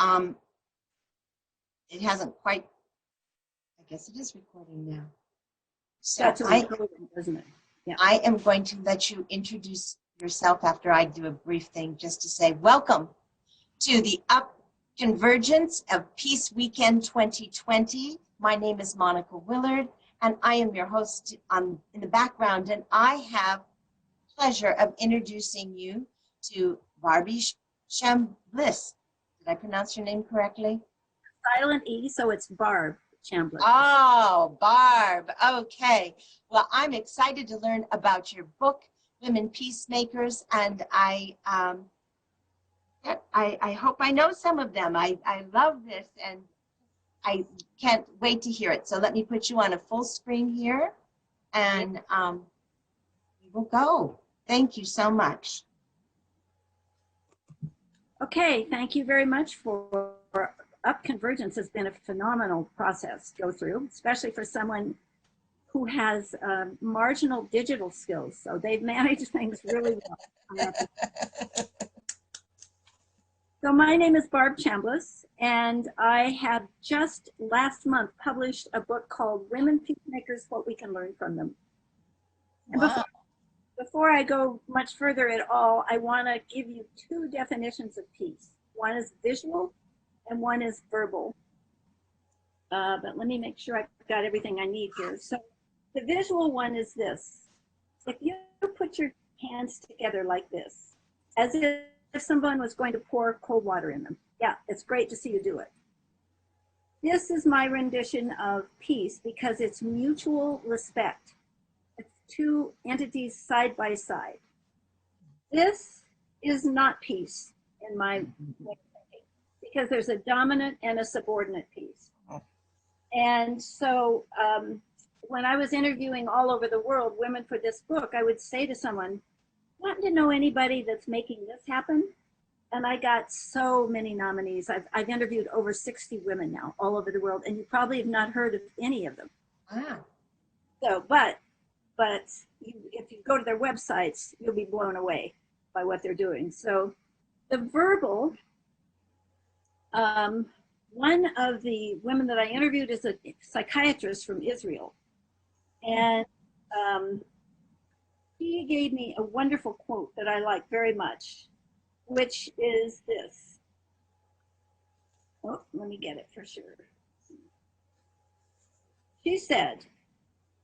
Um, it hasn't quite, I guess it is recording now. So That's recording, isn't it? Yeah. I am going to let you introduce yourself after I do a brief thing just to say welcome to the Up Convergence of Peace Weekend 2020. My name is Monica Willard, and I am your host in the background, and I have the pleasure of introducing you to Barbe Chambliss. Did I pronounce your name correctly? Silent E, so it's Barbe Chambliss. Oh, Barbe. Okay. Well, I'm excited to learn about your book, Women Peacemakers, and I hope I know some of them. I love this, and I can't wait to hear it. So let me put you on a full screen here, and we will go. Thank you so much. Okay, thank you very much. For Up Convergence has been a phenomenal process to go through, especially for someone who has marginal digital skills. So they've managed things really well. So my name is Barbe Chambliss, and I have just last month published a book called Women Peacemakers, What We Can Learn from Them. Wow. Before I go much further at all, I want to give you two definitions of peace. One is visual and one is verbal. But let me make sure I've got everything I need here. So the visual one is this. If you put your hands together like this, as if someone was going to pour cold water in them. Yeah, it's great to see you do it. This is my rendition of peace because it's mutual respect. It's two entities side by side. This is not peace in my way of thinking, because there's a dominant and a subordinate peace. And so when I was interviewing all over the world women for this book, I would say to someone, wanting to know anybody that's making this happen? And I got so many nominees. I've interviewed over 60 women now all over the world, and you probably have not heard of any of them. Wow. So, but if you go to their websites, you'll be blown away by what they're doing. So the verbal, one of the women that I interviewed is a psychiatrist from Israel. And he gave me a wonderful quote that I like very much, which is this. Oh, let me get it for sure. She said,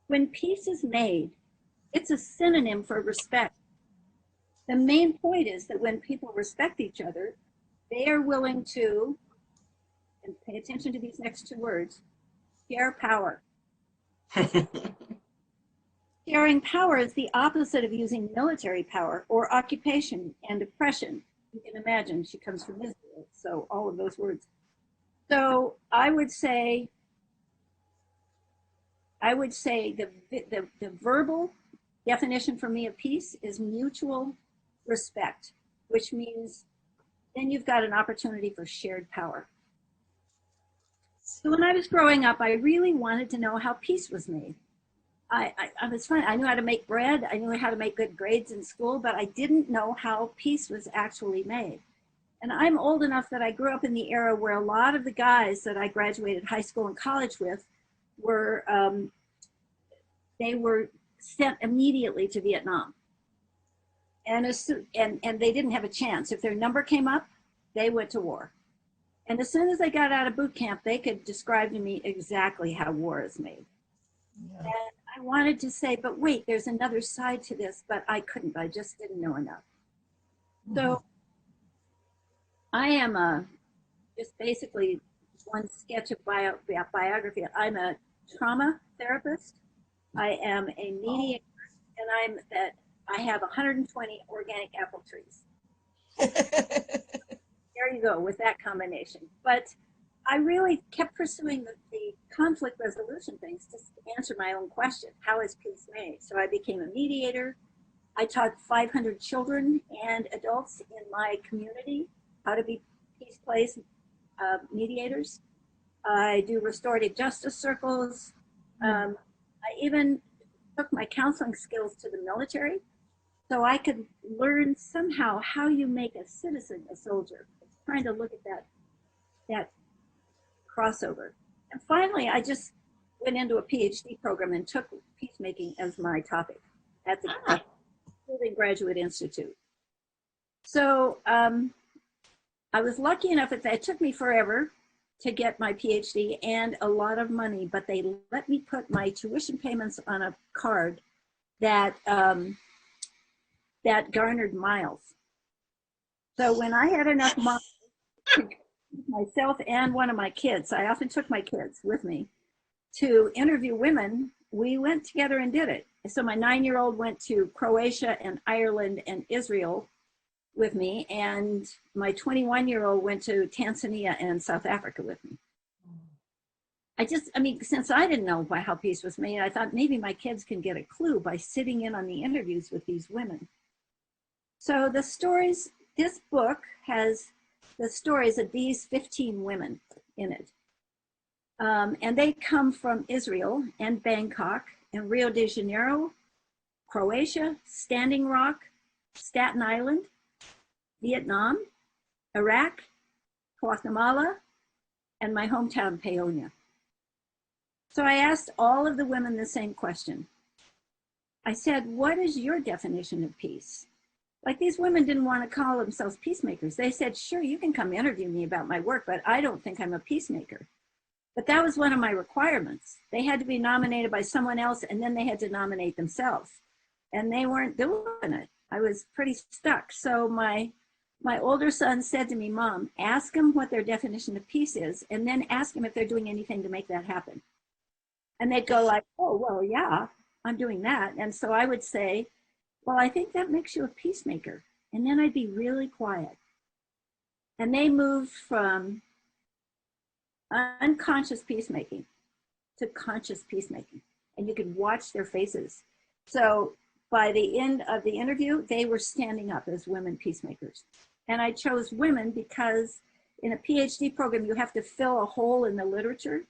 when peace is made, it's a synonym for respect. The main point is that when people respect each other, they are willing to, and pay attention to these next two words, share power. Sharing power is the opposite of using military power or occupation and oppression. You can imagine she comes from Israel, so all of those words. So I would say the verbal definition for me of peace is mutual respect, which means then you've got an opportunity for shared power. So when I was growing up, I really wanted to know how peace was made. I was fun. I knew how to make bread. I knew how to make good grades in school, but I didn't know how peace was actually made. And I'm old enough that I grew up in the era where a lot of the guys that I graduated high school and college with were, they were sent immediately to Vietnam. And they didn't have a chance. If their number came up, they went to war. And as soon as they got out of boot camp, they could describe to me exactly how war is made. Yeah. And I wanted to say, but wait, there's another side to this, but I couldn't. I just didn't know enough. Mm-hmm. So I am just basically one sketch of biography. I'm a trauma therapist. I am a mediator, and I have 120 organic apple trees. There you go with that combination. But I really kept pursuing the conflict resolution things to answer my own question. How is peace made? So I became a mediator. I taught 500 children and adults in my community how to be peace plays mediators. I do restorative justice circles. I even took my counseling skills to the military so I could learn somehow how you make a citizen a soldier. Trying to look at that that crossover. And finally, I just went into a PhD program and took peacemaking as my topic at the Graduate Institute. So I was lucky enough that it took me forever to get my PhD and a lot of money, but they let me put my tuition payments on a card that that garnered miles. So when I had enough money to myself and one of my kids, I often took my kids with me to interview women. We went together and did it. So my 9-year-old went to Croatia and Ireland and Israel with me, and my 21-year-old went to Tanzania and South Africa with me. I mean, since I didn't know how peace was made, I thought maybe my kids can get a clue by sitting in on the interviews with these women. So the stories, this book has the stories of these 15 women in it. And they come from Israel and Bangkok and Rio de Janeiro, Croatia, Standing Rock, Staten Island, Vietnam, Iraq, Guatemala, and my hometown, Paonia. So I asked all of the women the same question. I said, what is your definition of peace? Like, these women didn't want to call themselves peacemakers. They said, sure, you can come interview me about my work, but I don't think I'm a peacemaker. But that was one of my requirements. They had to be nominated by someone else, and then they had to nominate themselves. And they weren't doing it. I was pretty stuck. So my older son said to me, Mom, ask them what their definition of peace is, and then ask them if they're doing anything to make that happen. And they'd go like, oh, well, yeah, I'm doing that. And so I would say, well, I think that makes you a peacemaker. And then I'd be really quiet. And they moved from unconscious peacemaking to conscious peacemaking. And you could watch their faces. So by the end of the interview, they were standing up as women peacemakers. And I chose women because in a PhD program, you have to fill a hole in the literature.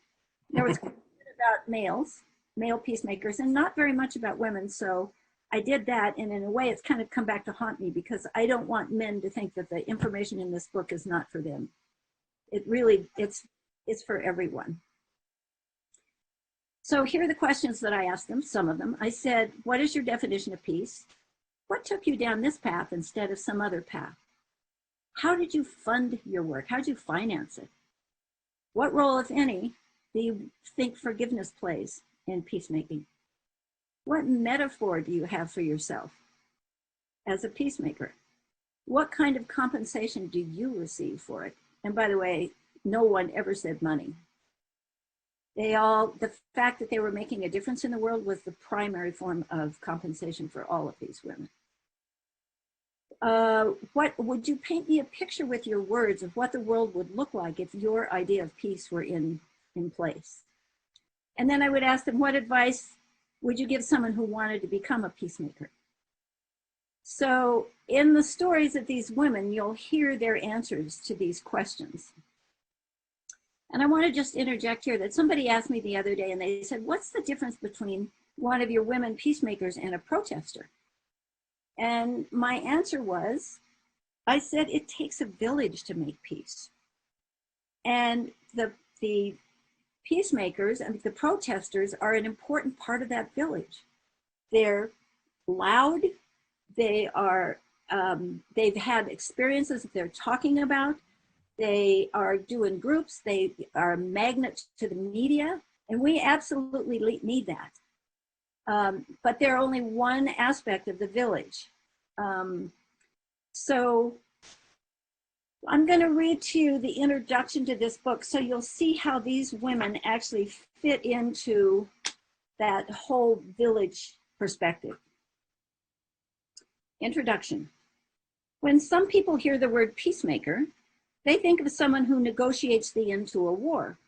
There was quite a bit about males, male peacemakers, and not very much about women. So I did that, and in a way, it's kind of come back to haunt me because I don't want men to think that the information in this book is not for them. It really, it's for everyone. So here are the questions that I asked them, some of them. I said, what is your definition of peace? What took you down this path instead of some other path? How did you fund your work? How did you finance it? What role, if any, do you think forgiveness plays in peacemaking? What metaphor do you have for yourself as a peacemaker? What kind of compensation do you receive for it? And by the way, no one ever said money. The fact that they were making a difference in the world was the primary form of compensation for all of these women. What would you paint me a picture with your words of what the world would look like if your idea of peace were in place? And then I would ask them, what advice would you give someone who wanted to become a peacemaker? So in the stories of these women, you'll hear their answers to these questions. And I want to just interject here that somebody asked me the other day and they said, what's the difference between one of your women peacemakers and a protester? And my answer was, I said, it takes a village to make peace. And the peacemakers and the protesters are an important part of that village. They're loud. They are, they've had experiences that they're talking about. They are doing groups. They are magnets to the media. And we absolutely need that. But they're only one aspect of the village. So I'm going to read to you the introduction to this book so you'll see how these women actually fit into that whole village perspective. Introduction. When some people hear the word peacemaker, they think of someone who negotiates the end to a war.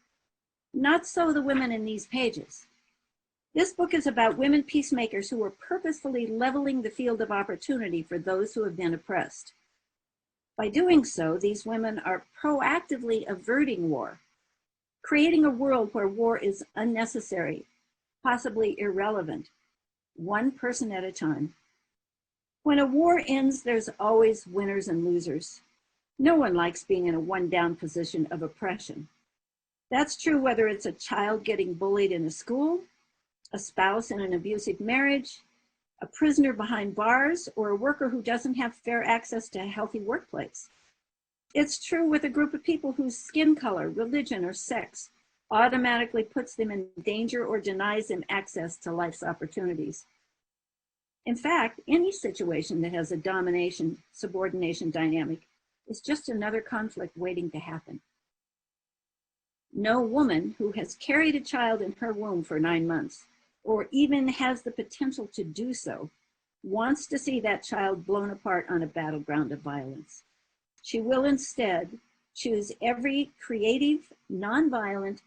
Not so the women in these pages. This book is about women peacemakers who are purposefully leveling the field of opportunity for those who have been oppressed. By doing so, these women are proactively averting war, creating a world where war is unnecessary, possibly irrelevant, one person at a time. When a war ends, there's always winners and losers. No one likes being in a one-down position of oppression. That's true whether it's a child getting bullied in a school, a spouse in an abusive marriage, a prisoner behind bars, or a worker who doesn't have fair access to a healthy workplace. It's true with a group of people whose skin color, religion, or sex automatically puts them in danger or denies them access to life's opportunities. In fact, any situation that has a domination-subordination dynamic is just another conflict waiting to happen. No woman who has carried a child in her womb for 9 months, or even has the potential to do so, wants to see that child blown apart on a battleground of violence. She will instead choose every creative, nonviolent,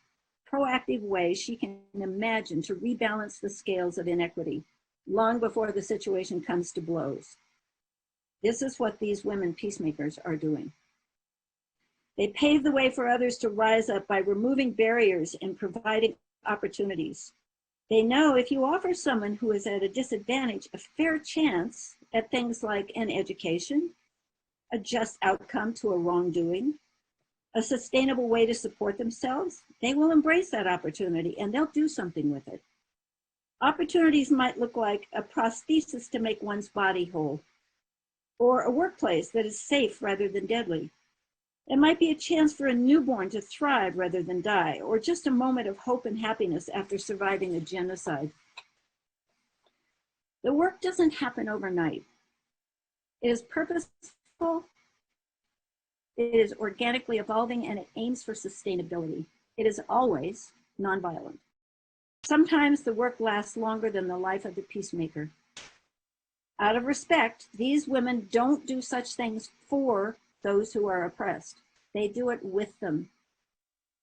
proactive way she can imagine to rebalance the scales of inequity long before the situation comes to blows. This is what these women peacemakers are doing. They pave the way for others to rise up by removing barriers and providing opportunities. They know if you offer someone who is at a disadvantage a fair chance at things like an education, a just outcome to a wrongdoing, a sustainable way to support themselves, they will embrace that opportunity and they'll do something with it. Opportunities might look like a prosthesis to make one's body whole, or a workplace that is safe rather than deadly. It might be a chance for a newborn to thrive rather than die, or just a moment of hope and happiness after surviving a genocide. The work doesn't happen overnight. It is purposeful, it is organically evolving, and it aims for sustainability. It is always nonviolent. Sometimes the work lasts longer than the life of the peacemaker. Out of respect, these women don't do such things for those who are oppressed. They do it with them.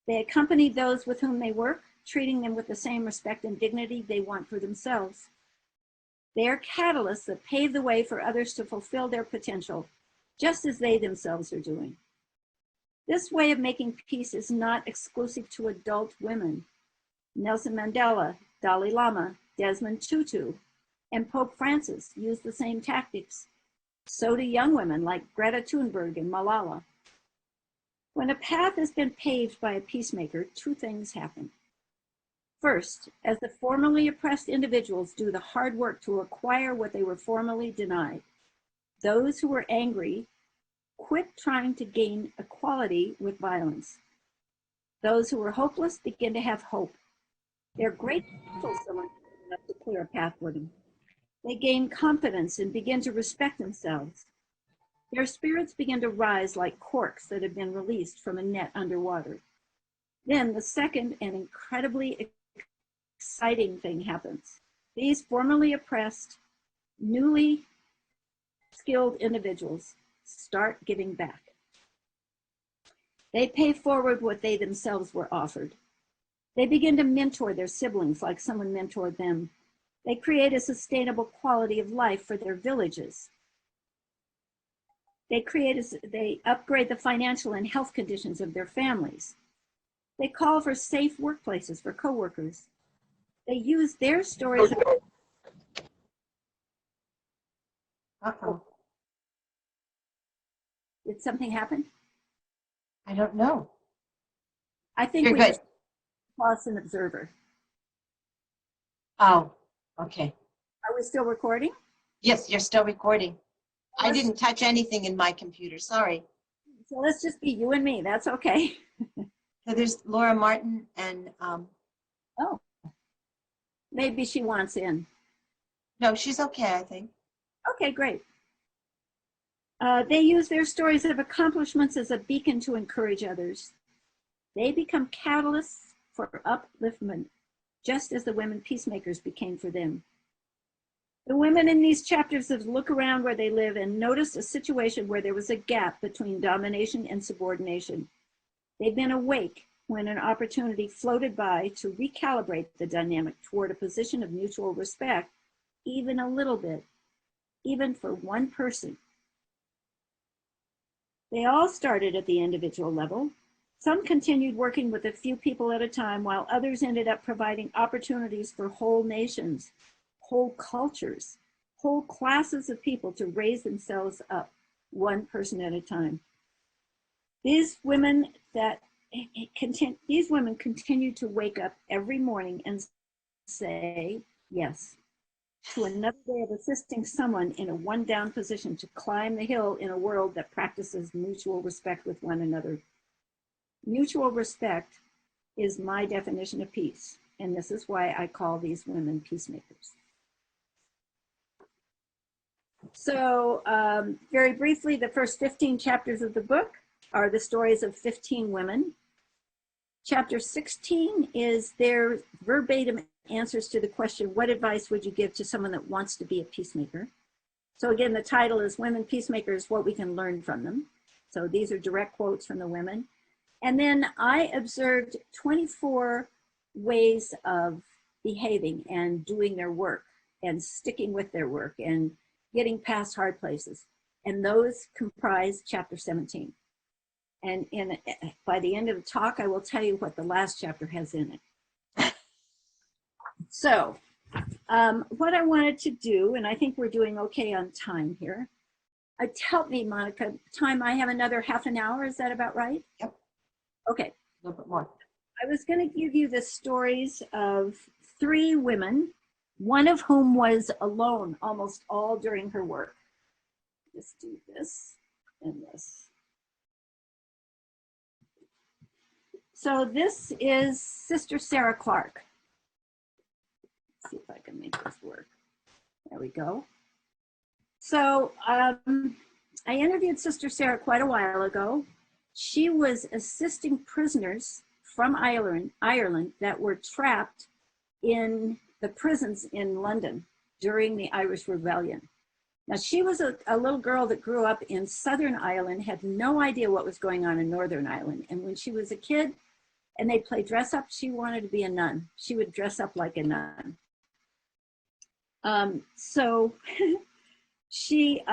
They accompany those with whom they work, treating them with the same respect and dignity they want for themselves. They are catalysts that pave the way for others to fulfill their potential, just as they themselves are doing. This way of making peace is not exclusive to adult women. Nelson Mandela, Dalai Lama, Desmond Tutu, and Pope Francis use the same tactics. So do young women like Greta Thunberg and Malala. When a path has been paved by a peacemaker, two things happen. First, as the formerly oppressed individuals do the hard work to acquire what they were formerly denied, those who were angry quit trying to gain equality with violence. Those who were hopeless begin to have hope. They're grateful someone enough to clear a path for them. They gain confidence and begin to respect themselves. Their spirits begin to rise like corks that have been released from a net underwater. Then the second and incredibly exciting thing happens. These formerly oppressed, newly skilled individuals start giving back. They pay forward what they themselves were offered. They begin to mentor their siblings like someone mentored them. They create a sustainable quality of life for their villages. They upgrade the financial and health conditions of their families. They call for safe workplaces for coworkers. They use their stories. Uh-oh. Did something happen? I don't know. I think You're we good. just lost an observer. Oh, okay. Are we still recording? Yes, you're still recording. I didn't touch anything in my computer. Sorry. So let's just be you and me. That's okay. So there's Laura Martin and Oh, maybe she wants in. no, she's okay, I think. Okay, great. They use their stories of accomplishments as a beacon to encourage others. They become catalysts for upliftment, just as the women peacemakers became for them. The women in these chapters have looked around where they live and noticed a situation where there was a gap between domination and subordination. They've been awake when an opportunity floated by to recalibrate the dynamic toward a position of mutual respect, even a little bit, even for one person. They all started at the individual level. Some continued working with a few people at a time, while others ended up providing opportunities for whole nations, whole cultures, whole classes of people to raise themselves up, one person at a time. These women continue to wake up every morning and say yes to another day of assisting someone in a one-down position to climb the hill in a world that practices mutual respect with one another. Mutual respect is my definition of peace, and this is why I call these women peacemakers. So very briefly, the first 15 chapters of the book are the stories of 15 women. Chapter 16 is their verbatim answers to the question, what advice would you give to someone that wants to be a peacemaker? So again, the title is Women Peacemakers, What We Can Learn from Them. So these are direct quotes from the women. And then I observed 24 ways of behaving and doing their work and sticking with their work and getting past hard places. And those comprise chapter 17. And by the end of the talk, I will tell you what the last chapter has in it. So what I wanted to do, and I think we're doing okay on time here. Help me, Monica, time, I have another half an hour, is that about right? Yep. Okay. A little bit more. I was going to give you the stories of 3 women, one of whom was alone almost all during her work. Just do this and this. So this is Sister Sarah Clark. Let's see if I can make this work. There we go. So I interviewed Sister Sarah quite a while ago. She was assisting prisoners from Ireland that were trapped in the prisons in London during the Irish Rebellion. Now, she was a little girl that grew up in Southern Ireland, had no idea what was going on in Northern Ireland. And when she was a kid and they'd play dress up, she wanted to be a nun. She would dress up like a nun. So she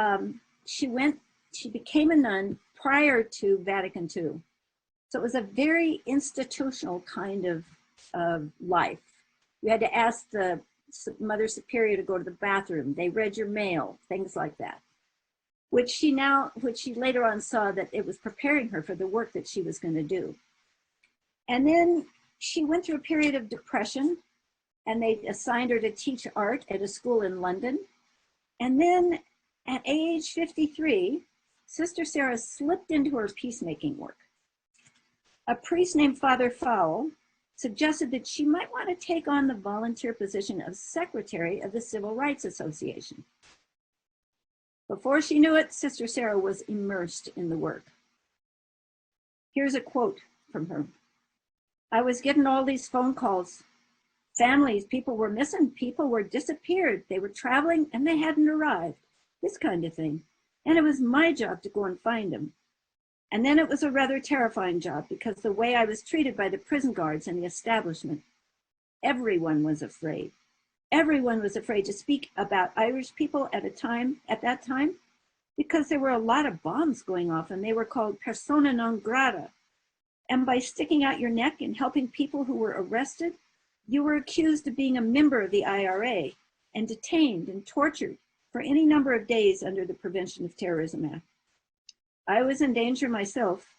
became a nun prior to Vatican II. So it was a very institutional kind of life. You had to ask the Mother Superior to go to the bathroom. They read your mail, things like that, which she later on saw that it was preparing her for the work that she was going to do. And then she went through a period of depression, and they assigned her to teach art at a school in London. And then at age 53, Sister Sarah slipped into her peacemaking work. A priest named Father Fowle suggested that she might want to take on the volunteer position of secretary of the Civil Rights Association. Before she knew it, Sister Sarah was immersed in the work. Here's a quote from her. I was getting all these phone calls. Families, people were missing, people were disappeared. They were traveling and they hadn't arrived. This kind of thing. And it was my job to go and find them. And then it was a rather terrifying job because the way I was treated by the prison guards and the establishment, everyone was afraid. Everyone was afraid to speak about Irish people at that time, because there were a lot of bombs going off and they were called persona non grata. And by sticking out your neck and helping people who were arrested, you were accused of being a member of the IRA and detained and tortured for any number of days under the Prevention of Terrorism Act. I was in danger myself.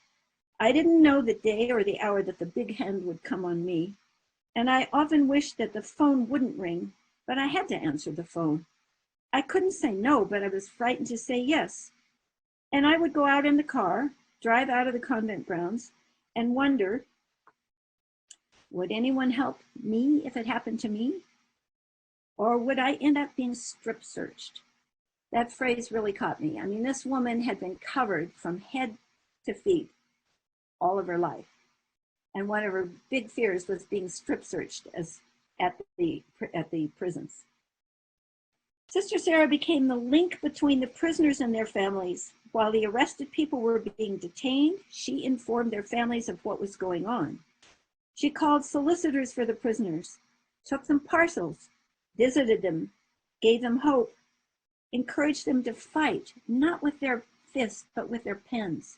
I didn't know the day or the hour that the big hand would come on me. And I often wished that the phone wouldn't ring, but I had to answer the phone. I couldn't say no, but I was frightened to say yes. And I would go out in the car, drive out of the convent grounds, and wonder, would anyone help me if it happened to me? Or would I end up being strip searched? That phrase really caught me. I mean, this woman had been covered from head to feet all of her life. And one of her big fears was being strip searched at the prisons. Sister Sarah became the link between the prisoners and their families. While the arrested people were being detained, she informed their families of what was going on. She called solicitors for the prisoners, took them parcels, visited them, gave them hope, encouraged them to fight, not with their fists, but with their pens.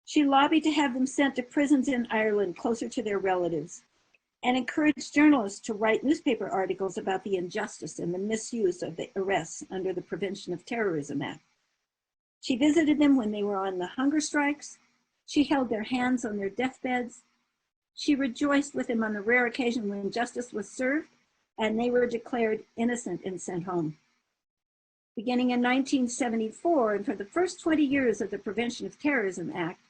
She lobbied to have them sent to prisons in Ireland closer to their relatives, and encouraged journalists to write newspaper articles about the injustice and the misuse of the arrests under the Prevention of Terrorism Act. She visited them when they were on the hunger strikes. She held their hands on their deathbeds. She rejoiced with them on the rare occasion when justice was served and they were declared innocent and sent home. Beginning in 1974, and for the first 20 years of the Prevention of Terrorism Act,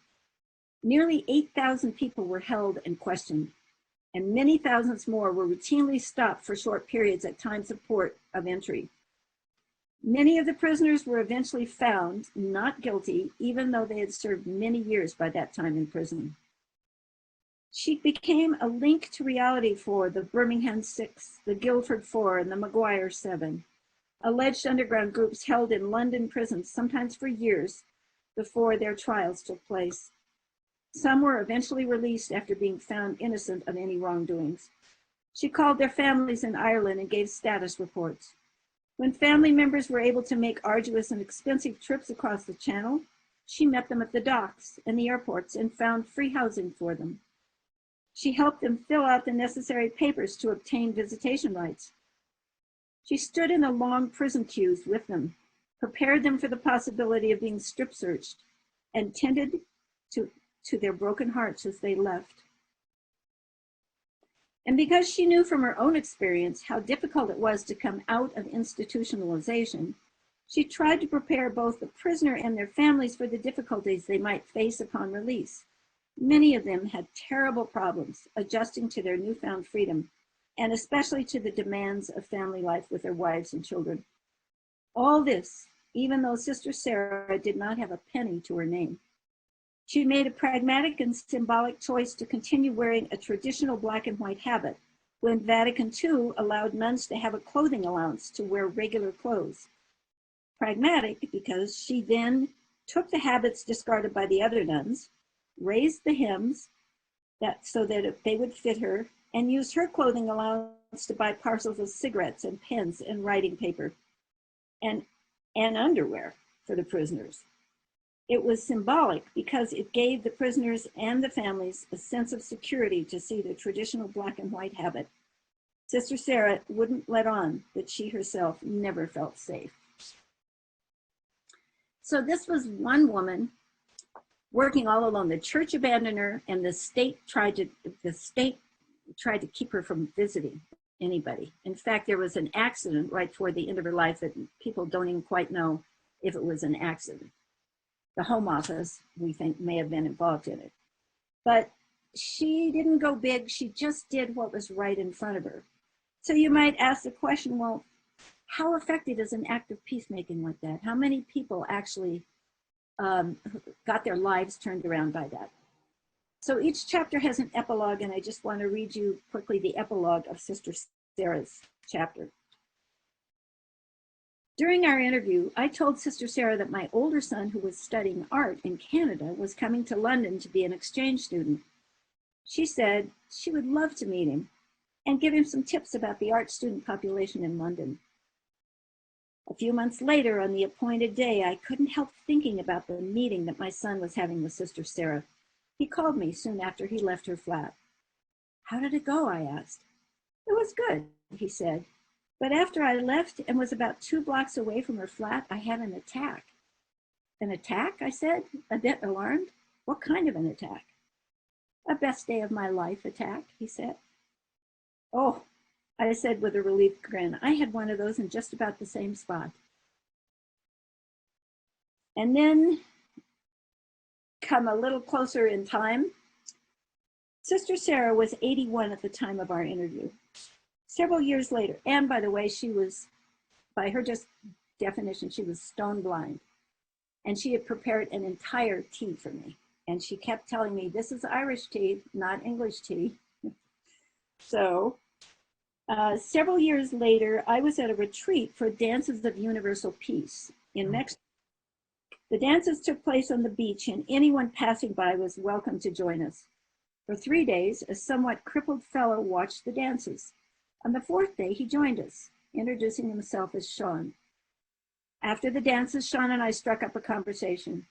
nearly 8,000 people were held and questioned, and many thousands more were routinely stopped for short periods at times of port of entry. Many of the prisoners were eventually found not guilty, even though they had served many years by that time in prison. She became a link to reality for the Birmingham Six, the Guildford Four, and the Maguire Seven, alleged underground groups held in London prisons, sometimes for years before their trials took place. Some were eventually released after being found innocent of any wrongdoings. She called their families in Ireland and gave status reports. When family members were able to make arduous and expensive trips across the Channel, she met them at the docks and the airports and found free housing for them. She helped them fill out the necessary papers to obtain visitation rights. She stood in the long prison queues with them, prepared them for the possibility of being strip searched, and tended to their broken hearts as they left. And because she knew from her own experience how difficult it was to come out of institutionalization, she tried to prepare both the prisoner and their families for the difficulties they might face upon release. Many of them had terrible problems adjusting to their newfound freedom, and especially to the demands of family life with their wives and children. All this, even though Sister Sarah did not have a penny to her name. She made a pragmatic and symbolic choice to continue wearing a traditional black and white habit when Vatican II allowed nuns to have a clothing allowance to wear regular clothes. Pragmatic because she then took the habits discarded by the other nuns, raised the hems so that they would fit her, and used her clothing allowance to buy parcels of cigarettes and pens and writing paper and underwear for the prisoners. It was symbolic because it gave the prisoners and the families a sense of security to see the traditional black and white habit. Sister Sarah wouldn't let on that she herself never felt safe. So this was one woman working all alone. The church abandoned her, and the state tried to keep her from visiting anybody. In fact, there was an accident right toward the end of her life that people don't even quite know if it was an accident. The Home Office, we think, may have been involved in it. But she didn't go big. She just did what was right in front of her. So you might ask the question, well, how effective is an act of peacemaking like that? How many people actually got their lives turned around by that? So each chapter has an epilogue, and I just want to read you quickly the epilogue of Sister Sarah's chapter. During our interview, I told Sister Sarah that my older son, who was studying art in Canada, was coming to London to be an exchange student. She said she would love to meet him and give him some tips about the art student population in London. A few months later, on the appointed day, I couldn't help thinking about the meeting that my son was having with Sister Sarah. He called me soon after he left her flat. "How did it go?" I asked. "It was good," he said. "But after I left and was about 2 blocks away from her flat, I had an attack." "An attack?" I said, a bit alarmed. "What kind of an attack?" "A best day of my life attack," he said. "Oh," I said with a relieved grin. I had one of those in just about the same spot. And then, come a little closer in time, Sister Sarah was 81 at the time of our interview. Several years later, and by the way, she was, by her just definition, she was stone blind. And she had prepared an entire tea for me. And she kept telling me, "This is Irish tea, not English tea." So several years later, I was at a retreat for Dances of Universal Peace in Mexico. The dances took place on the beach, and anyone passing by was welcome to join us. For 3 days, a somewhat crippled fellow watched the dances. On the 4th day, he joined us, introducing himself as Sean. After the dances, Sean and I struck up a conversation.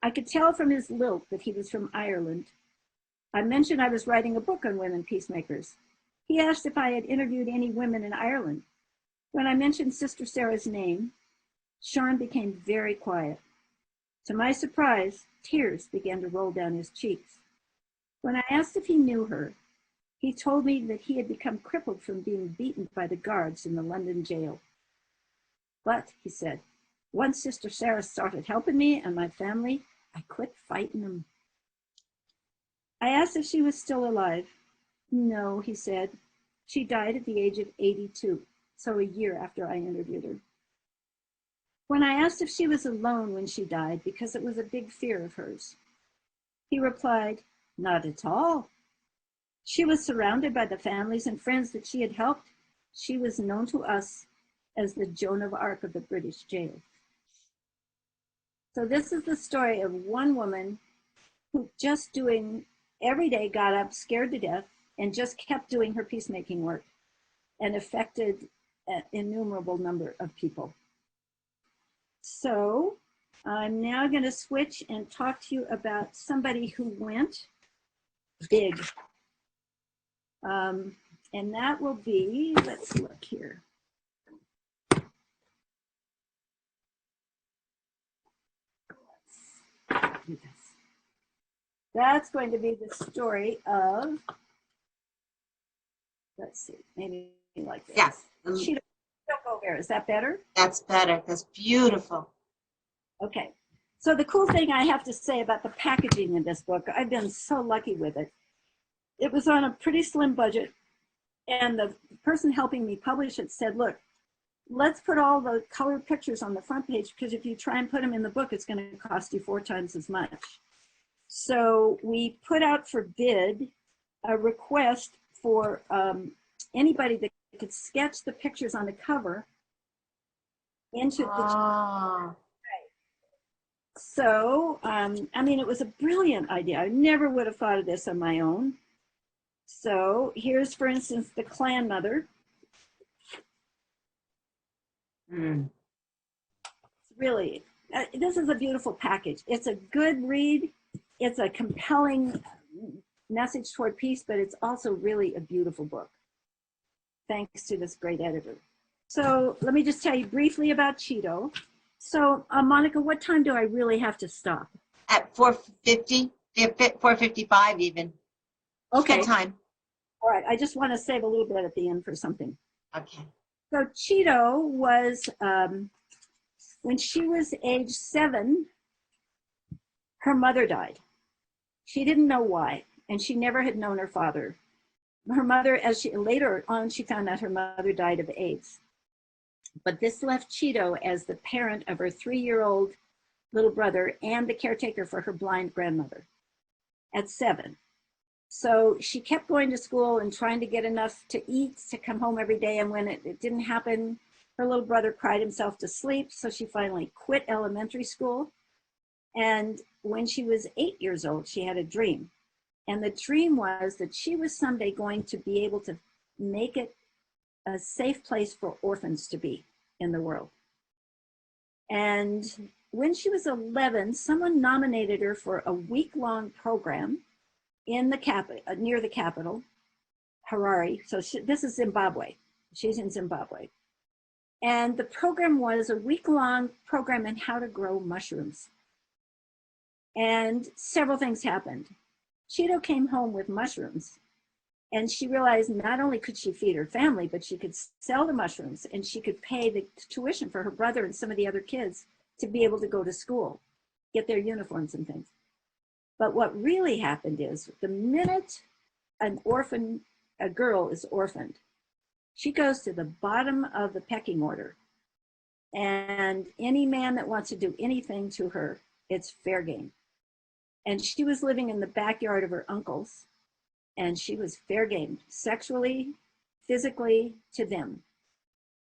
I could tell from his lilt that he was from Ireland. I mentioned I was writing a book on women peacemakers. He asked if I had interviewed any women in Ireland. When I mentioned Sister Sarah's name, Sean became very quiet. To my surprise, tears began to roll down his cheeks. When I asked if he knew her, he told me that he had become crippled from being beaten by the guards in the London jail. But, he said, once Sister Sarah started helping me and my family, I quit fighting them. I asked if she was still alive. No, he said. She died at the age of 82, so a year after I interviewed her. When I asked if she was alone when she died, because it was a big fear of hers, he replied, not at all. She was surrounded by the families and friends that she had helped. She was known to us as the Joan of Arc of the British jail. So this is the story of one woman who just doing every day, got up scared to death and just kept doing her peacemaking work and affected an innumerable number of people. So I'm now going to switch and talk to you about somebody who went big. And that will be, let's look here. That's going to be the story of, let's see, maybe like this. Yes. Don't go there. Is that better? That's better. That's beautiful. Okay. So the cool thing I have to say about the packaging in this book, I've been so lucky with it. It was on a pretty slim budget, and the person helping me publish it said, look, let's put all the colored pictures on the front page, because if you try and put them in the book, it's going to cost you 4 times as much. So we put out for bid a request for anybody that could sketch the pictures on the cover into the. So, I mean, it was a brilliant idea. I never would have thought of this on my own. So here's, for instance, the clan mother. Really, this is a beautiful package. It's a good read. It's a compelling message toward peace, but it's also really a beautiful book, thanks to this great editor. So let me just tell you briefly about Cheeto. So, Monica, what time do I really have to stop? At 4:50, 4:55 even. Okay. Good time. All right. I just want to save a little bit at the end for something. Okay. So Cheeto was, when she was age 7, her mother died. She didn't know why, and she never had known her father. Her mother, as she later on, she found out her mother died of AIDS. But this left Cheeto as the parent of her 3-year-old little brother and the caretaker for her blind grandmother at 7. So she kept going to school and trying to get enough to eat to come home every day. And when it didn't happen, her little brother cried himself to sleep. So she finally quit elementary school. And when she was 8 years old, she had a dream. And the dream was that she was someday going to be able to make it a safe place for orphans to be in the world. And when she was 11, someone nominated her for a week-long program in the near the capital, Harare. So this is Zimbabwe. She's in Zimbabwe. And the program was a week-long program on how to grow mushrooms. And several things happened. Cheeto came home with mushrooms, and she realized not only could she feed her family, but she could sell the mushrooms, and she could pay the tuition for her brother and some of the other kids to be able to go to school, get their uniforms and things. But what really happened is the minute a girl is orphaned, she goes to the bottom of the pecking order. And any man that wants to do anything to her, it's fair game. And she was living in the backyard of her uncle's, and she was fair game, sexually, physically, to them,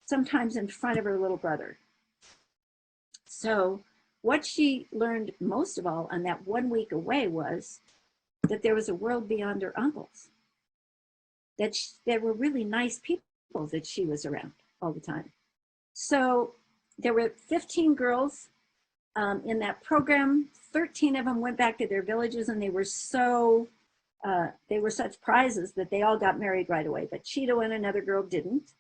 sometimes in front of her little brother. So what she learned most of all on that 1 week away was that there was a world beyond her uncle's, that there were really nice people that she was around all the time. So there were 15 girls in that program. 13 of them went back to their villages, and they were such prizes that they all got married right away. But Cheeto and another girl didn't.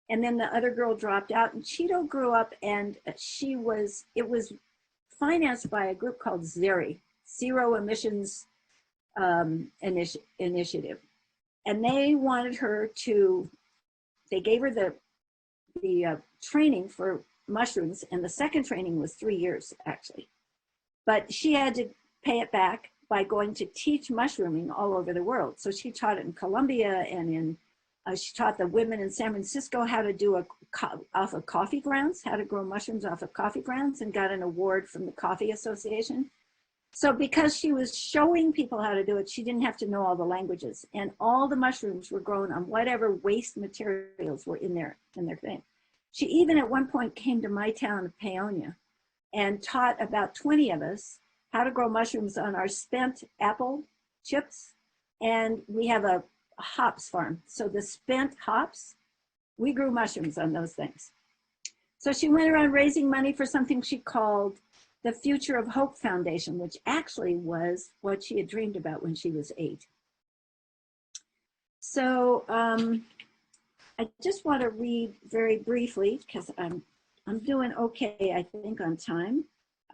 And then the other girl dropped out, and Cheeto grew up, and it was financed by a group called ZERI, Zero Emissions Initiative. And they wanted her to, they gave her the training for mushrooms, and the second training was 3 years actually. But she had to pay it back by going to teach mushrooming all over the world. So she taught it in Colombia, and in she taught the women in San Francisco how to do off of coffee grounds, how to grow mushrooms off of coffee grounds, and got an award from the Coffee Association. So because she was showing people how to do it, she didn't have to know all the languages, and all the mushrooms were grown on whatever waste materials were in their thing. She even at one point came to my town of Paonia and taught about 20 of us how to grow mushrooms on our spent apple chips. And we have a hops farm. So the spent hops, we grew mushrooms on those things. So she went around raising money for something she called the Future of Hope Foundation, which actually was what she had dreamed about when she was 8. So I just want to read very briefly, because I'm doing okay, I think, on time.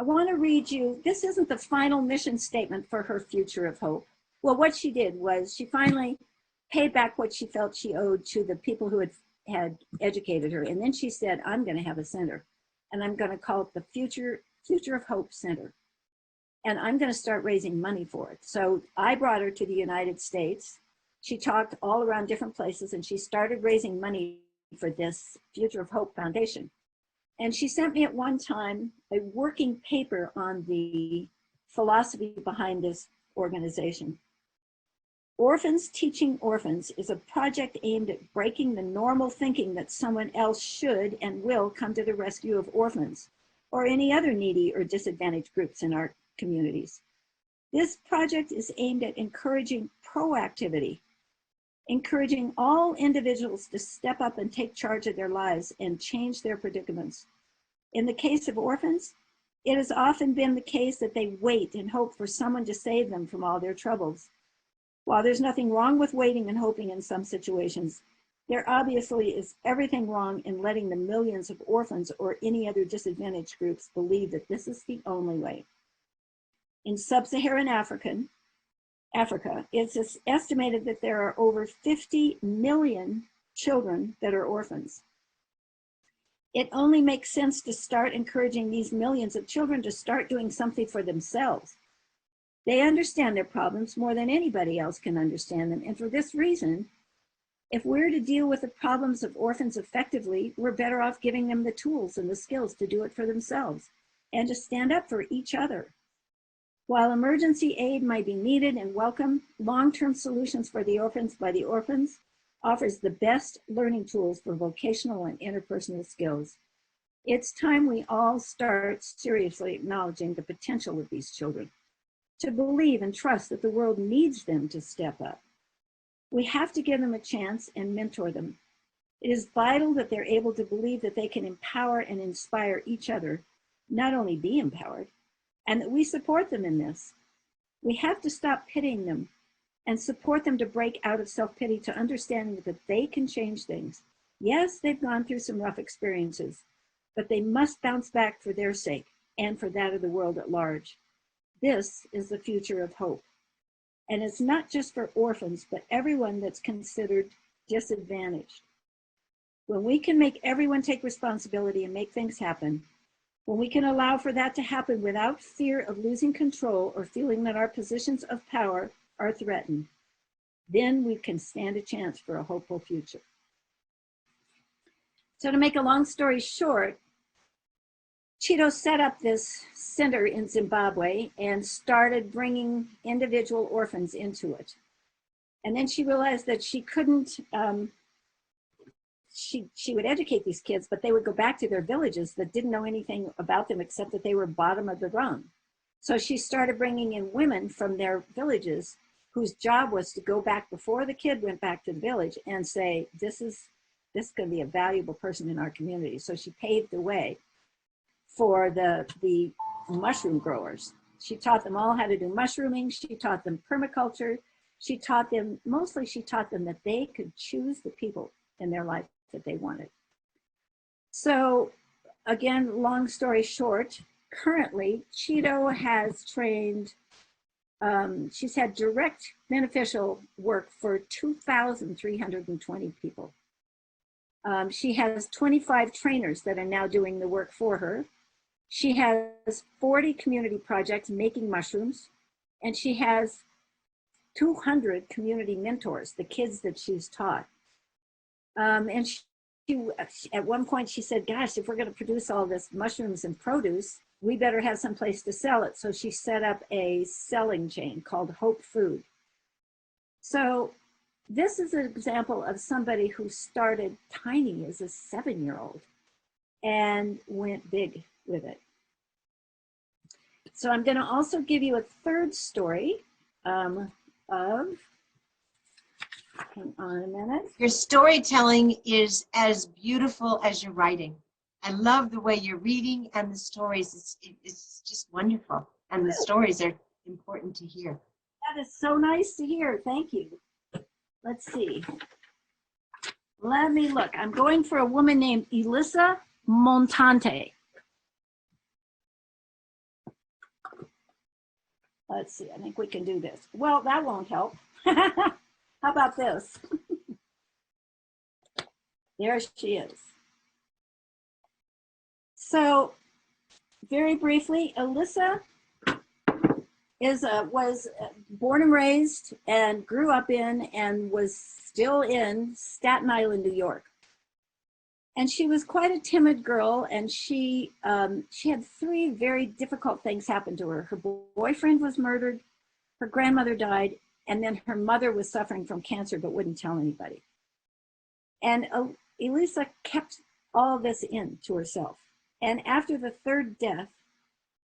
I want to read you, this isn't the final mission statement for her Future of Hope. Well, what she did was she finally paid back what she felt she owed to the people who had educated her. And then she said, I'm going to have a center, and I'm going to call it the Future of Hope Center. And I'm going to start raising money for it. So I brought her to the United States. She talked all around different places, and she started raising money for this Future of Hope Foundation. And she sent me at one time a working paper on the philosophy behind this organization. Orphans Teaching Orphans is a project aimed at breaking the normal thinking that someone else should and will come to the rescue of orphans or any other needy or disadvantaged groups in our communities. This project is aimed at encouraging proactivity, encouraging all individuals to step up and take charge of their lives and change their predicaments. In the case of orphans, it has often been the case that they wait and hope for someone to save them from all their troubles. While there's nothing wrong with waiting and hoping in some situations, there obviously is everything wrong in letting the millions of orphans or any other disadvantaged groups believe that this is the only way. In sub-Saharan Africa, it's estimated that there are over 50 million children that are orphans. It only makes sense to start encouraging these millions of children to start doing something for themselves. They understand their problems more than anybody else can understand them. And for this reason, if we're to deal with the problems of orphans effectively, we're better off giving them the tools and the skills to do it for themselves and to stand up for each other. While emergency aid might be needed and welcome, long-term solutions for the orphans by the orphans offers the best learning tools for vocational and interpersonal skills. It's time we all start seriously acknowledging the potential of these children, to believe and trust that the world needs them to step up. We have to give them a chance and mentor them. It is vital that they're able to believe that they can empower and inspire each other, not only be empowered, and that we support them in this. We have to stop pitying them and support them to break out of self-pity to understanding that they can change things. Yes, they've gone through some rough experiences, but they must bounce back for their sake and for that of the world at large. This is the future of hope. And it's not just for orphans, but everyone that's considered disadvantaged. When we can make everyone take responsibility and make things happen, when we can allow for that to happen without fear of losing control or feeling that our positions of power are threatened, then we can stand a chance for a hopeful future. So to make a long story short, Cheeto set up this center in Zimbabwe and started bringing individual orphans into it. And then she realized that she couldn't, she would educate these kids, but they would go back to their villages that didn't know anything about them except that they were bottom of the rung. So she started bringing in women from their villages whose job was to go back before the kid went back to the village and say, this could be a valuable person in our community. So she paved the way for the mushroom growers. She taught them all how to do mushrooming. She taught them permaculture. She taught them that they could choose the people in their life that they wanted. So again, long story short, currently, Cheeto has trained, she's had direct beneficial work for 2,320 people. She has 25 trainers that are now doing the work for her. She has 40 community projects making mushrooms, and she has 200 community mentors, the kids that she's taught. And she, at one point she said, gosh, if we're going to produce all this mushrooms and produce, we better have some place to sell it. So she set up a selling chain called Hope Food. So this is an example of somebody who started tiny as a 7-year-old and went big with it. So I'm going to also give you a third story of, hang on a minute. Your storytelling is as beautiful as your writing. I love the way you're reading and the stories. It's just wonderful. And the stories are important to hear. That is so nice to hear. Thank you. Let's see. Let me look. I'm going for a woman named Elissa Montante. Let's see. I think we can do this. Well, that won't help. How about this? There she is. So, very briefly, Elissa was born and raised and grew up in and was still in Staten Island, New York. And she was quite a timid girl, and she had 3 very difficult things happen to her. Her boyfriend was murdered, her grandmother died, and then her mother was suffering from cancer but wouldn't tell anybody. And Elissa kept all this in to herself. And after the 3rd death,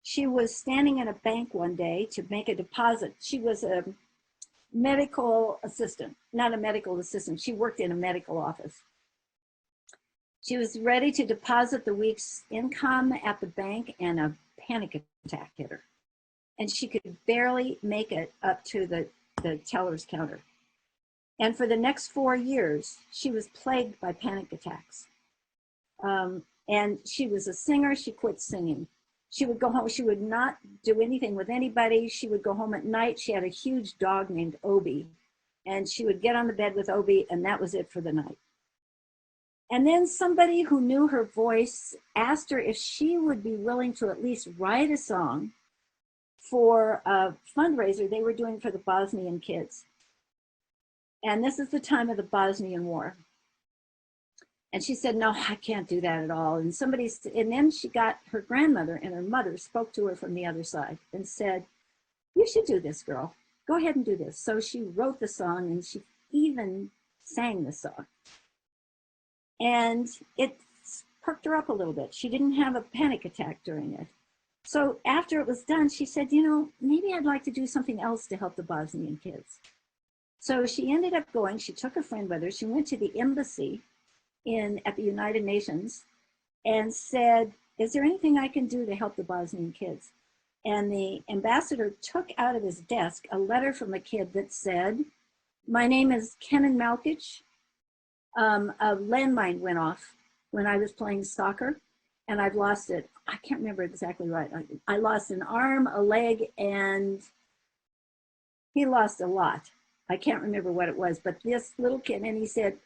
she was standing in a bank one day to make a deposit. She was a medical assistant, not a medical assistant. She worked in a medical office. She was ready to deposit the week's income at the bank, and a panic attack hit her. And she could barely make it up to the teller's counter. And for the next 4 years, she was plagued by panic attacks. And she was a singer. She quit singing. She would go home. She would not do anything with anybody. She would go home at night. She had a huge dog named Obi, and she would get on the bed with Obi, and that was it for the night. And then somebody who knew her voice asked her if she would be willing to at least write a song for a fundraiser they were doing for the Bosnian kids. And this is the time of the Bosnian War. And she said, no, I can't do that at all. And then she got her grandmother, and her mother spoke to her from the other side and said, you should do this, girl. Go ahead and do this. So she wrote the song, and she even sang the song. And it perked her up a little bit. She didn't have a panic attack during it. So after it was done, she said, you know, maybe I'd like to do something else to help the Bosnian kids. So she ended up going, she took a friend with her, she went to the embassy at the United Nations and said, is there anything I can do to help the Bosnian kids? And the ambassador took out of his desk a letter from a kid that said, my name is Kenan Malkic. A landmine went off when I was playing soccer, and I've lost it. I can't remember exactly right. I lost an arm, a leg, and he lost a lot. I can't remember what it was, but this little kid, and he said,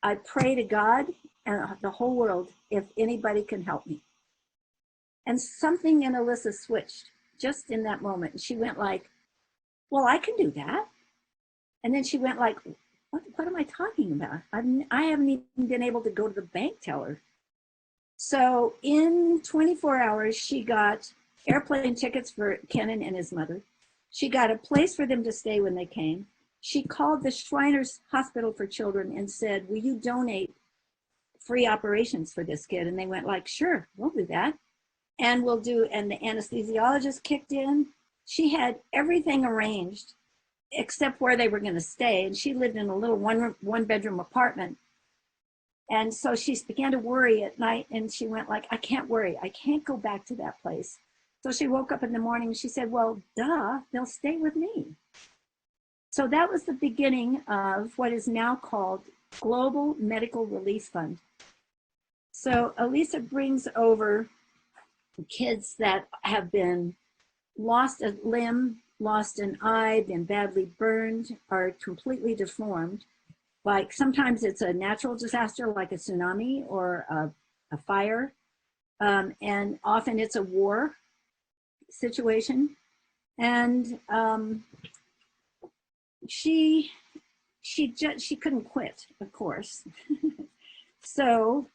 I pray to God and the whole world if anybody can help me. And something in Elissa switched just in that moment. And she went like, well, I can do that. And then she went like, what am I talking about? I haven't even been able to go to the bank teller. So in 24 hours, she got airplane tickets for Kenan and his mother. She got a place for them to stay when they came. She called the Shriners Hospital for Children and said, will you donate free operations for this kid? And they went like, sure, we'll do that. And and the anesthesiologist kicked in. She had everything arranged except where they were going to stay. And she lived in a little one bedroom apartment. And so she began to worry at night, and she went like, I can't worry. I can't go back to that place. So she woke up in the morning and she said, well, duh, they'll stay with me. So that was the beginning of what is now called Global Medical Relief Fund. So Elissa brings over kids that have been lost a limb, lost an eye, been badly burned, are completely deformed. Like sometimes it's a natural disaster like a tsunami or a fire, and often it's a war situation. And she couldn't quit, of course. So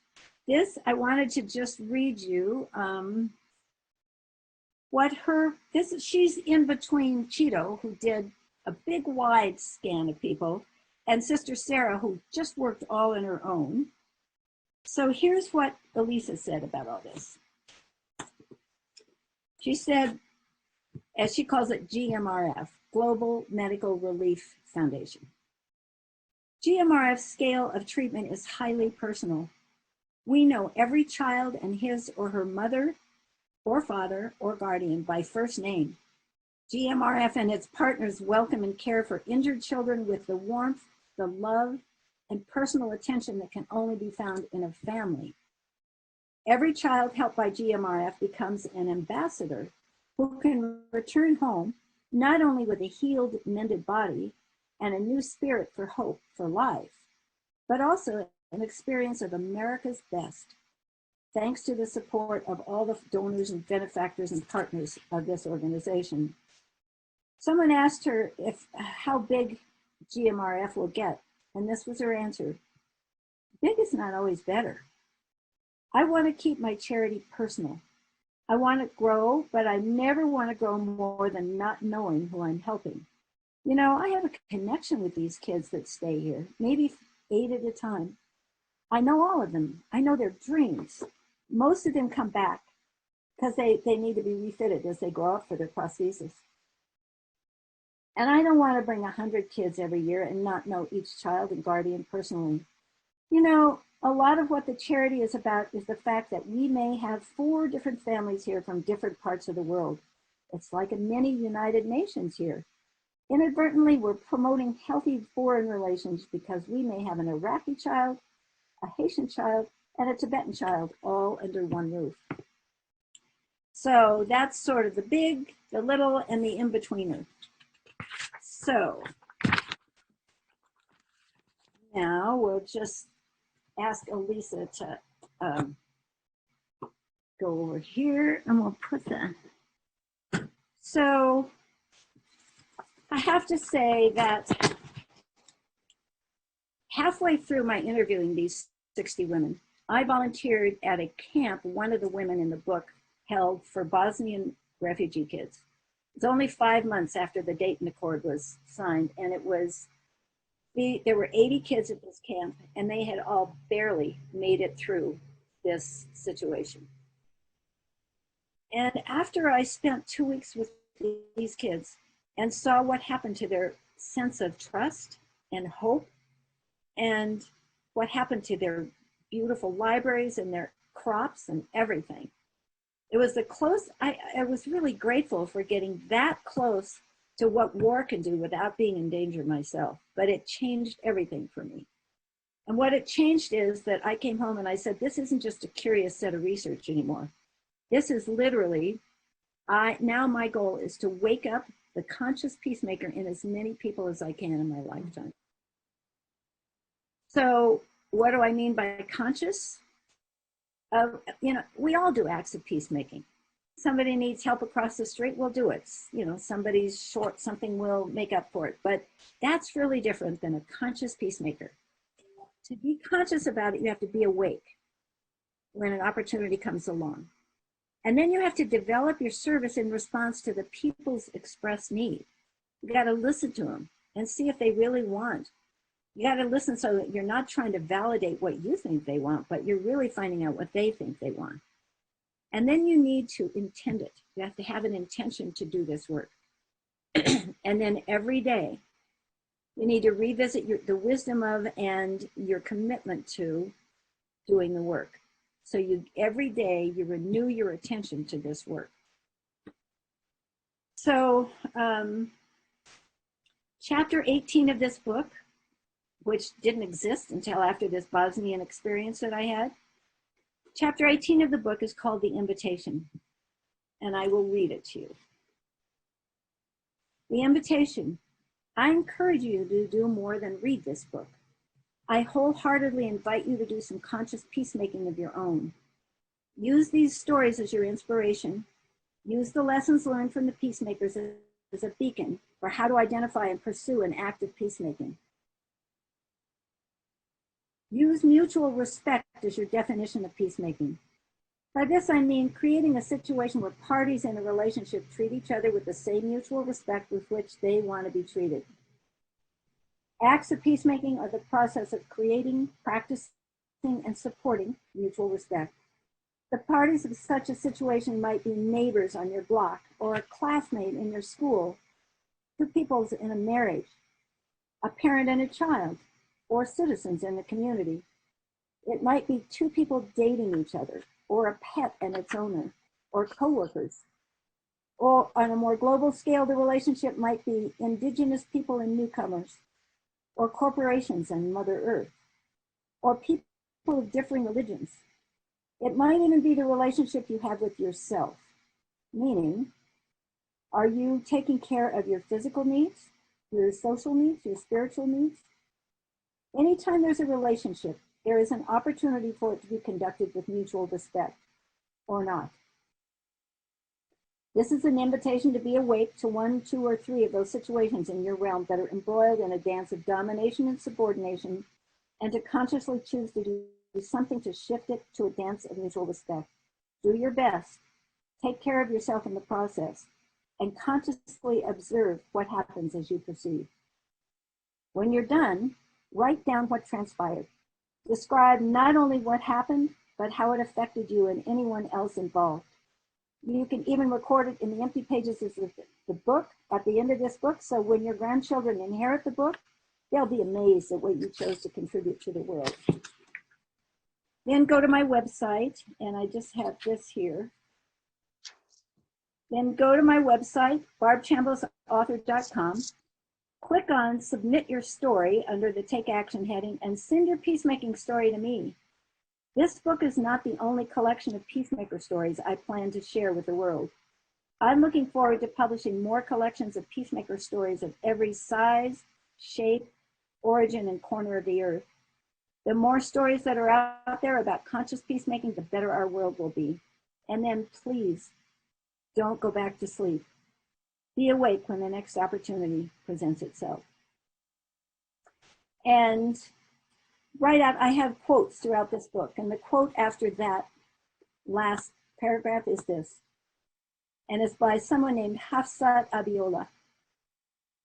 this, I wanted to just read you she's in between Cheeto, who did a big wide scan of people, and Sister Sarah, who just worked all on her own. So here's what Elisa said about all this. She said, as she calls it, GMRF, Global Medical Relief Foundation. GMRF's scale of treatment is highly personal. We know every child and his or her mother or father or guardian by first name. GMRF and its partners welcome and care for injured children with the warmth, the love, and personal attention that can only be found in a family. Every child helped by GMRF becomes an ambassador who can return home not only with a healed, mended body and a new spirit for hope for life, but also an experience of America's best, thanks to the support of all the donors and benefactors and partners of this organization. Someone asked her how big GMRF will get, and this was her answer. Big is not always better. I want to keep my charity personal. I want to grow, but I never want to grow more than not knowing who I'm helping. You know, I have a connection with these kids that stay here, maybe 8 at a time. I know all of them. I know their dreams. Most of them come back because they need to be refitted as they grow up for their prosthesis. And I don't want to bring 100 kids every year and not know each child and guardian personally. You know, a lot of what the charity is about is the fact that we may have 4 different families here from different parts of the world. It's like a mini United Nations here. Inadvertently, we're promoting healthy foreign relations because we may have an Iraqi child, a Haitian child, and a Tibetan child all under one roof. So that's sort of the big, the little, and the in-betweener. So now we'll just ask Elisa to go over here, and we'll put that. So I have to say that halfway through my interviewing these 60 women, I volunteered at a camp one of the women in the book held for Bosnian refugee kids. It's only 5 months after the Dayton Accord was signed, and there were 80 kids at this camp, and they had all barely made it through this situation. And after I spent 2 weeks with these kids and saw what happened to their sense of trust and hope, and what happened to their beautiful libraries and their crops and everything, it was I was really grateful for getting that close to what war can do without being in danger myself. But it changed everything for me. And what it changed is that I came home and I said, this isn't just a curious set of research anymore. This is literally, now my goal is to wake up the conscious peacemaker in as many people as I can in my lifetime. So what do I mean by conscious? We all do acts of peacemaking. Somebody needs help across the street, we'll do it. Somebody's short something, we'll make up for it. But that's really different than a conscious peacemaker. To be conscious about it, you have to be awake when an opportunity comes along. And then you have to develop your service in response to the people's expressed need. You got to listen to them and see if they really want. You got to listen so that you're not trying to validate what you think they want, but you're really finding out what they think they want. And then you need to intend it. You have to have an intention to do this work. And then every day, you need to revisit the wisdom of and your commitment to doing the work. So every day you renew your attention to this work. So chapter 18 of this book, which didn't exist until after this Bosnian experience that I had. Chapter 18 of the book is called The Invitation. and I will read it to you. The invitation. I encourage you to do more than read this book. I wholeheartedly invite you to do some conscious peacemaking of your own. Use these stories as your inspiration. Use the lessons learned from the Peacemakers as a beacon for how to identify and pursue an act of peacemaking. Use mutual respect as your definition of peacemaking. By this, I mean creating a situation where parties in a relationship treat each other with the same mutual respect with which they want to be treated. Acts of peacemaking are the process of creating, practicing, and supporting mutual respect. The parties of such a situation might be neighbors on your block, or a classmate in your school, two people in a marriage, a parent and a child, or citizens in the community. It might be two people dating each other, or a pet and its owner, or coworkers. Or on a more global scale, the relationship might be indigenous people and newcomers, or corporations and Mother Earth, or people of differing religions. It might even be the relationship you have with yourself, meaning, are you taking care of your physical needs, your social needs, your spiritual needs? Anytime there's a relationship, there is an opportunity for it to be conducted with mutual respect, or not. This is an invitation to be awake to one, two, or three of those situations in your realm that are embroiled in a dance of domination and subordination, and to consciously choose to do something to shift it to a dance of mutual respect. Do your best. Take care of yourself in the process, and consciously observe what happens as you proceed. When you're done, write down what transpired. Describe not only what happened, but how it affected you and anyone else involved. You can even record it in the empty pages of the book at the end of this book, so when your grandchildren inherit the book, they'll be amazed at what you chose to contribute to the world. Then go to my website, and I just have this here. Then go to my website, barbechamblisauthor.com. Click on Submit Your Story under the Take Action heading and send your peacemaking story to me. This book is not the only collection of peacemaker stories I plan to share with the world. I'm looking forward to publishing more collections of peacemaker stories of every size, shape, origin, and corner of the earth. The more stories that are out there about conscious peacemaking, the better our world will be. And then please, don't go back to sleep. Be awake when the next opportunity presents itself. And right out, I have quotes throughout this book. And the quote after that last paragraph is this. And it's by someone named Hafsat Abiola.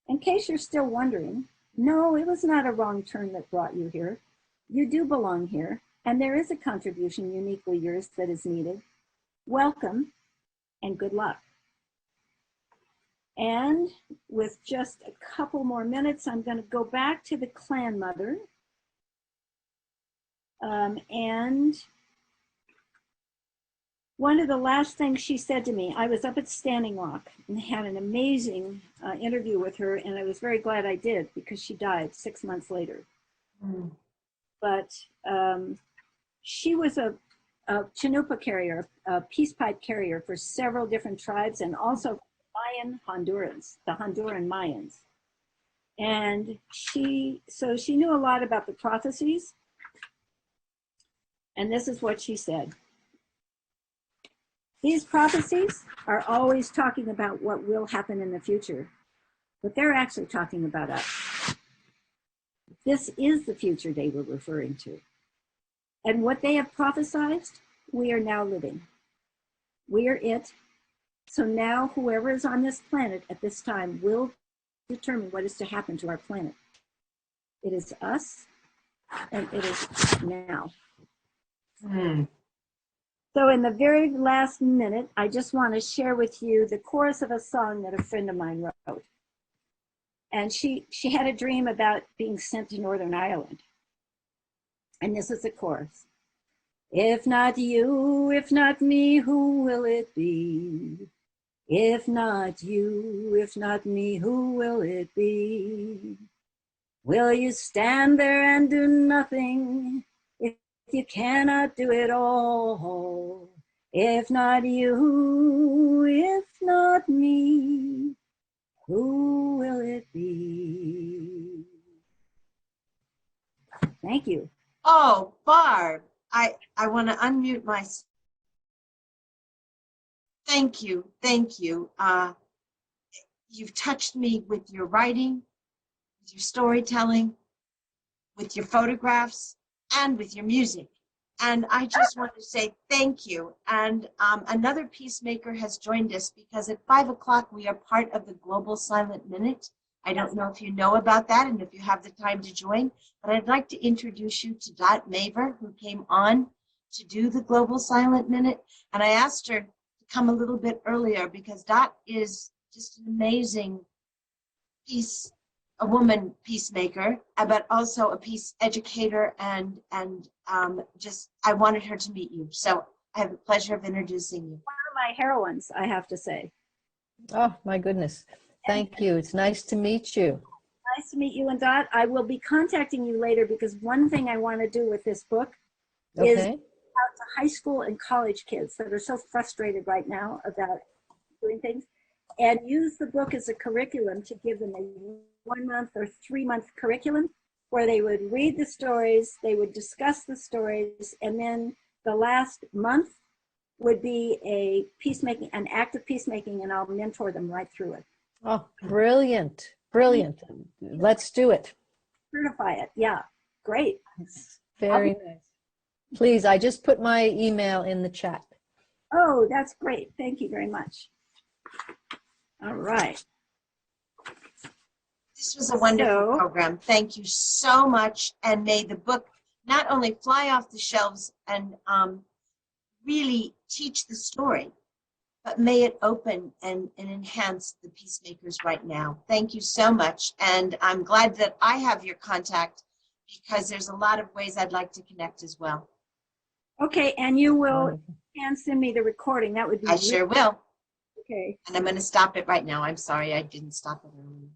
In case you're still wondering, no, it was not a wrong turn that brought you here. You do belong here, and there is a contribution uniquely yours that is needed. Welcome, and good luck. And with just a couple more minutes, I'm going to go back to the clan mother. And one of the last things she said to me, I was up at Standing Rock and had an amazing interview with her, and I was very glad I did because she died 6 months later. Mm. But she was a Chinupa carrier, a peace pipe carrier for several different tribes, and also Mayan Hondurans, the Honduran Mayans. And she knew a lot about the prophecies. And this is what she said. These prophecies are always talking about what will happen in the future, but they're actually talking about us. This is the future they were referring to. And what they have prophesied, we are now living. We are it. So now whoever is on this planet at this time will determine what is to happen to our planet. It is us, and it is now. So in the very last minute, I just want to share with you the chorus of a song that a friend of mine wrote. And she had a dream about being sent to Northern Ireland. And this is the chorus. If not you, if not me, who will it be? If not you, if not me, who will it be? Will you stand there and do nothing if you cannot do it all? If not you, if not me, who will it be? Thank you. Oh, Barb, I want to unmute my. Thank you, thank you. You've touched me with your writing, with your storytelling, with your photographs, and with your music. And I just want to say thank you. And another Peacemaker has joined us because at 5 o'clock we are part of the Global Silent Minute. I don't know if you know about that and if you have the time to join, but I'd like to introduce you to Dot Maver, who came on to do the Global Silent Minute. And I asked her to come a little bit earlier because Dot is just an amazing a woman peacemaker, but also a peace educator, and just I wanted her to meet you. So I have the pleasure of introducing you. One of my heroines, I have to say. Oh, my goodness. Thank you. It's nice to meet you. Nice to meet you, and Dot. I will be contacting you later because one thing I want to do with this book is Okay. out to high school and college kids that are so frustrated right now about doing things, and use the book as a curriculum to give them a 1 month or 3 month curriculum where they would read the stories, they would discuss the stories, and then the last month would be an act of peacemaking, and I'll mentor them right through it. Oh, brilliant. Brilliant. Let's do it. Certify it. Yeah, great. Very nice. Please, I just put my email in the chat. Oh, that's great. Thank you very much. All right. This was a wonderful program. Thank you so much. And may the book not only fly off the shelves and really teach the story, but may it open and enhance the Peacemakers right now. Thank you so much. And I'm glad that I have your contact because there's a lot of ways I'd like to connect as well. Okay, and you will send me the recording. That would be I sure will. Okay. And I'm going to stop it right now. I'm sorry I didn't stop it earlier.